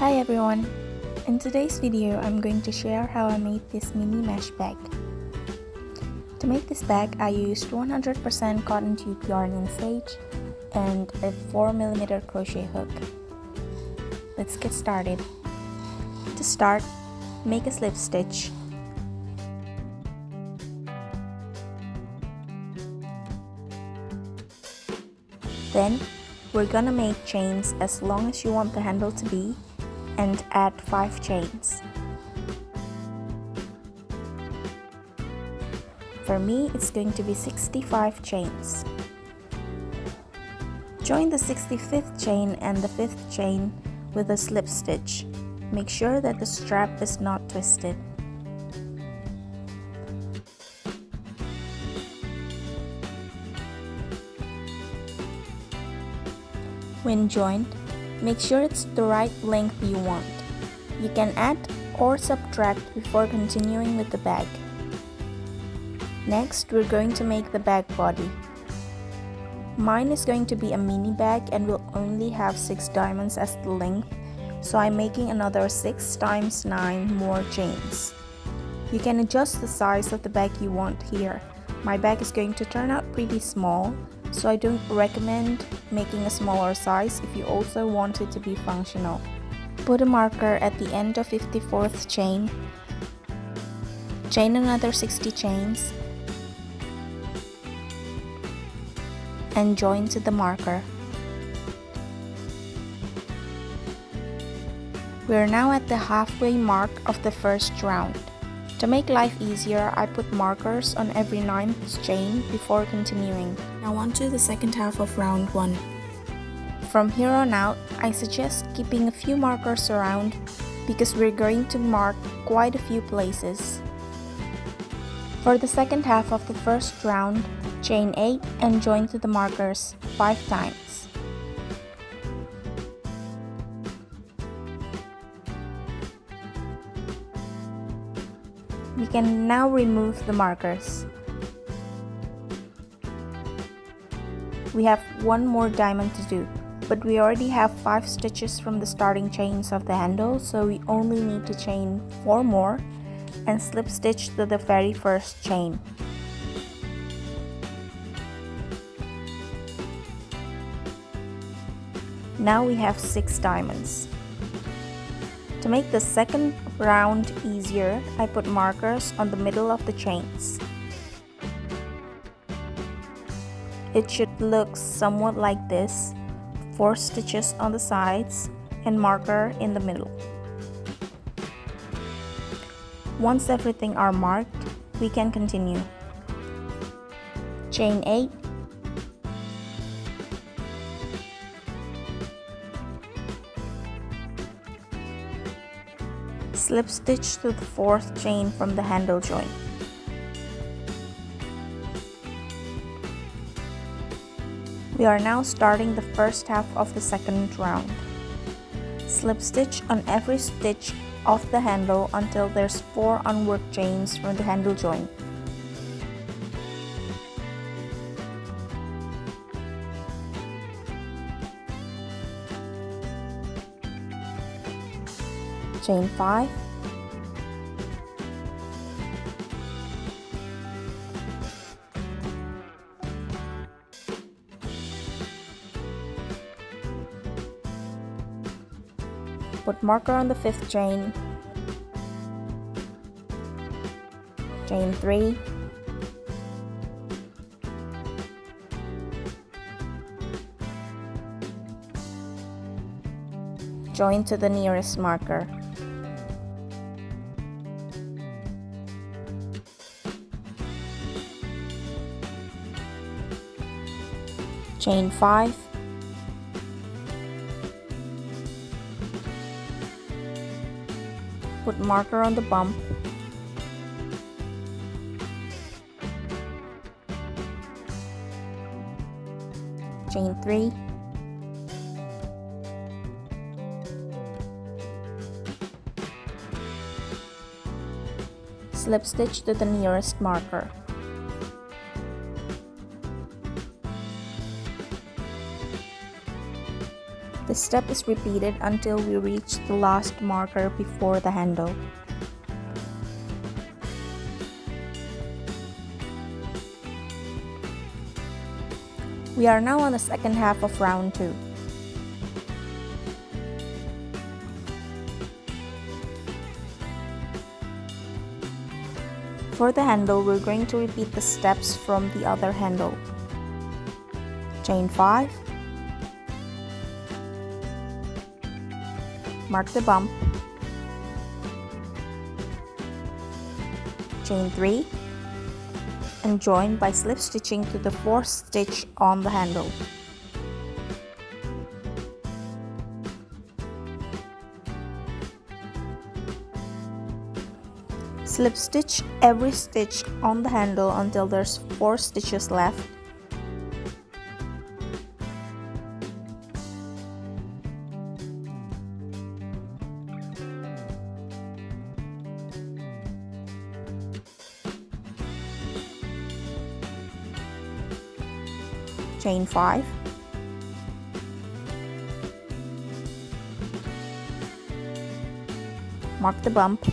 Hi everyone! In today's video, I'm going to share how I made this mini mesh bag. To make this bag, I used 100% cotton tube yarn in sage and a 4mm crochet hook. Let's get started. To start, make a slip stitch. Then, we're gonna make chains as long as you want the handle to be and add 5 chains. For me, it's going to be 65 chains. Join the 65th chain and the 5th chain with a slip stitch. Make sure that the strap is not twisted. When joined, make sure it's the right length you want. You can add or subtract before continuing with the bag. Next, we're going to make the bag body. Mine is going to be a mini bag and will only have 6 diamonds as the length, so I'm making another 6 times 9 more chains. You can adjust the size of the bag you want here. My bag is going to turn out pretty small, so I don't recommend making a smaller size if you also want it to be functional. Put a marker at the end of 54th chain. Chain another 60 chains and join to the marker. We are now at the halfway mark of the first round. To make life easier, I put markers on every 9th chain before continuing. Now on to the second half of round 1. From here on out, I suggest keeping a few markers around because we're going to mark quite a few places. For the second half of the first round, chain 8 and join to the markers 5 times. We can now remove the markers. We have one more diamond to do, but we already have 5 stitches from the starting chains of the handle, so we only need to chain 4 more and slip stitch to the very first chain. Now we have 6 diamonds. To make the second round easier, I put markers on the middle of the chains. It should look somewhat like this: 4 stitches on the sides and marker in the middle. Once everything are marked, we can continue. Chain 8, slip stitch to the 4th chain from the handle joint. We are now starting the first half of the second round. Slip stitch on every stitch of the handle until there's 4 unworked chains from the handle joint. Chain 5, put marker on the 5th chain, chain 3, join to the nearest marker. Chain 5, put marker on the bump, chain 3, slip stitch to the nearest marker. The This step is repeated until we reach the last marker before the handle. We are now on the second half of round 2. For the handle, we're going to repeat the steps from the other handle. Chain 5, mark the bump, chain 3, and join by slip stitching to the 4th stitch on the handle. Slip stitch every stitch on the handle until there's 4 stitches left. Chain 5, mark the bump,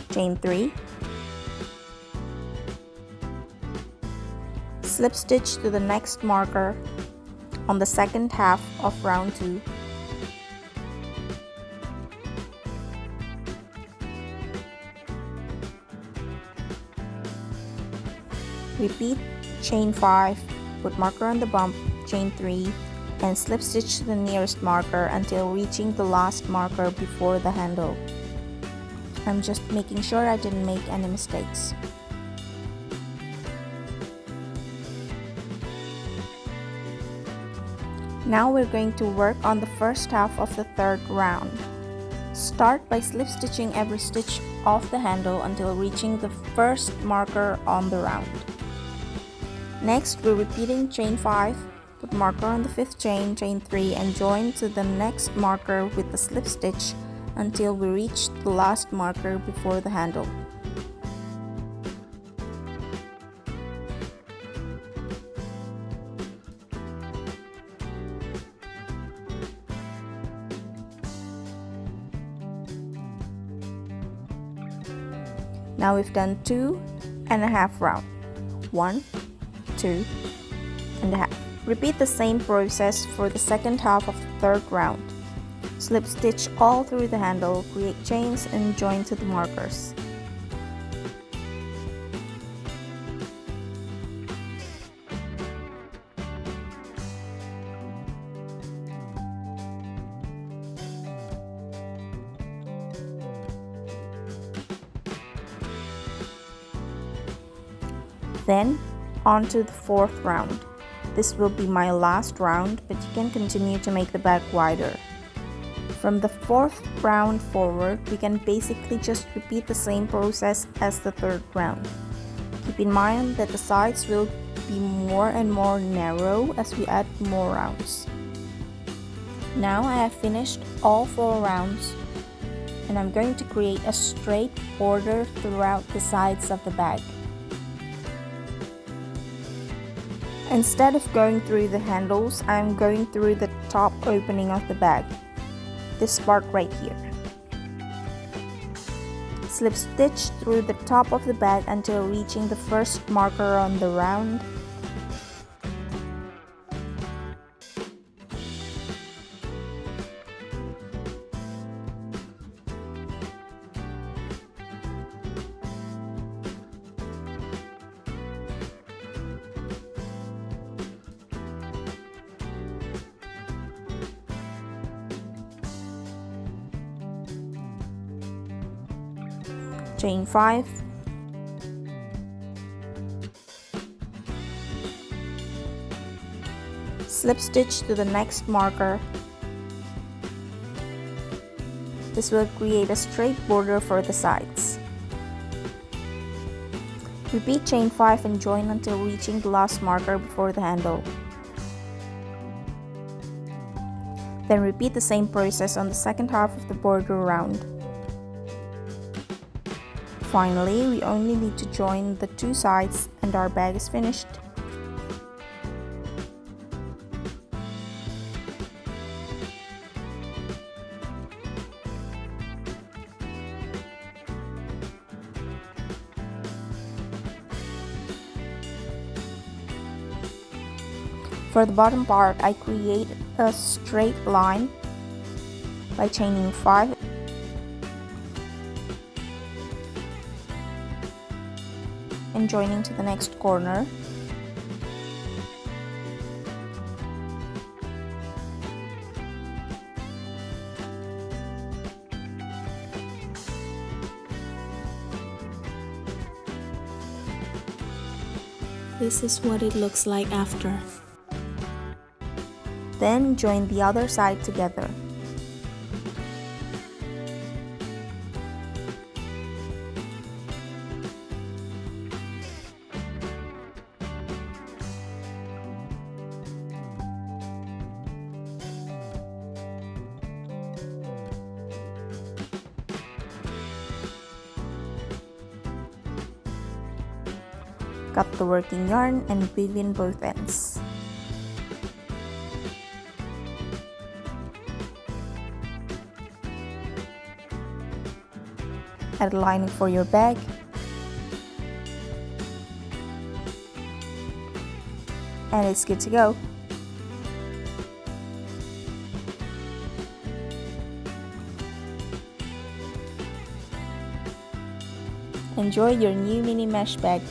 chain 3, slip stitch to the next marker on the second half of round 2. Repeat chain 5, put marker on the bump, chain 3, and slip stitch to the nearest marker until reaching the last marker before the handle. I'm just making sure I didn't make any mistakes. Now we're going to work on the first half of the 3rd round. Start by slip stitching every stitch off the handle until reaching the first marker on the round. Next, we're repeating chain 5, put marker on the 5th chain, chain 3, and join to the next marker with the slip stitch until we reach the last marker before the handle. Now we've done 2.5 rounds. 1, 2.5. Repeat the same process for the second half of the 3rd round. Slip stitch all through the handle, create chains, and join to the markers. Then, on to the 4th round. This will be my last round, but you can continue to make the bag wider. From the 4th round forward, we can basically just repeat the same process as the 3rd round. Keep in mind that the sides will be more and more narrow as we add more rounds. Now I have finished all 4 rounds, and I'm going to create a straight border throughout the sides of the bag. Instead of going through the handles, I'm going through the top opening of the bag. This part right here. Slip stitch through the top of the bag until reaching the first marker on the round. Chain 5, slip stitch to the next marker. This will create a straight border for the sides. Repeat chain 5 and join until reaching the last marker before the handle. Then repeat the same process on the second half of the border round. Finally, we only need to join the two sides and our bag is finished. For the bottom part, I create a straight line by chaining 5 and joining to the next corner. This is what it looks like after. Then join the other side together. Cut the working yarn and weave in both ends. Add lining for your bag. And it's good to go. Enjoy your new mini mesh bag.